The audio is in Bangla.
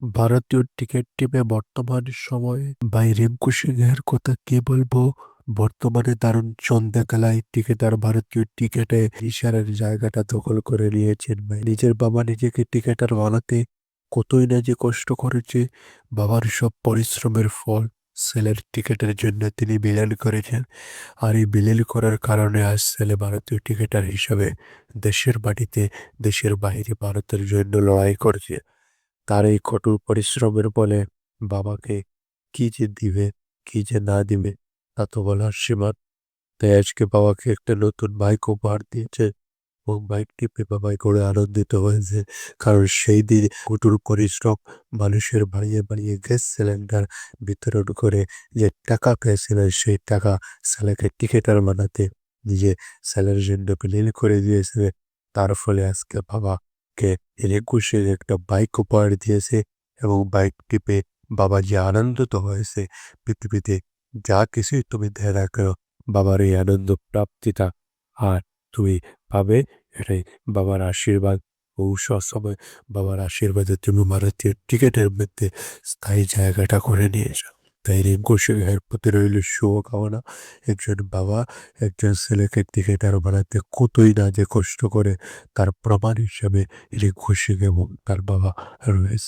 ভারতীয় ক্রিকেট টিমে বর্তমান সময়ে ভাই রিঙ্কু সিংহের কথা কি বলবো। বর্তমানে দারুণ চন্দা খেলায় ক্রিকেটার ভারতীয় ক্রিকেটে ইশারার জায়গাটা দখল করে নিয়েছেন ভাই। নিজের বাবা নিজেকে ক্রিকেটার বানাতে কতই না যে কষ্ট করেছে। বাবার সব পরিশ্রমের ফল ছেলের ক্রিকেটের জন্য তিনি বিলীন করেছেন। আর এই বিলীন করার কারণে আজ ছেলে ভারতীয় ক্রিকেটার হিসাবে দেশের মাটিতে দেশের বাইরে ভারতের জন্য লড়াই করছে। তার এই কঠোর পরিশ্রমের বলে বাবাকে কি যে দিবে, কি যে না দিবে তা তো বলার সীমা। তাই আজকে বাবাকে একটা নতুন বাইক উপহার দিয়েছে এবং বাইকটি পেয়ে বাবাই করে আনন্দিত হয়েছে। কারণ সেই দিন কঠোর পরিশ্রম মানুষের বাড়িয়ে বাড়িয়ে গ্যাস সিলিন্ডার বিতরণ করে যে টাকা পেয়েছিলেন সেই টাকা ছেলেকে টিকেটার বানাতে নিজে ছেলের জন্য বিলীন করে দিয়েছে। তার ফলে আজকে বাবাকে একুশে একটা বাইক উপহার দিয়েছে এবং বাইকটি পেয়ে বাবা যে আনন্দিত হয়েছে। পৃথিবীতে যা কিছুই তুমি দেয় না কেন বাবার এই আনন্দ প্রাপ্তিটা আর তুমি পাবে। এটাই বাবার আশীর্বাদ ও সবসময় বাবার আশীর্বাদে তুমি ভারতীয় ক্রিকেটের মধ্যে স্থায়ী জায়গাটা করে নিয়েছো। তাই রিঙ্কু সিংহের প্রতি রইল শুভকামনা। একজন বাবা একজন ছেলেকে ক্রিকেটার বানাতে কতই না যে কষ্ট করে তার প্রমাণ হিসাবে রিঙ্কু সিং এবং তার বাবা রয়েছে।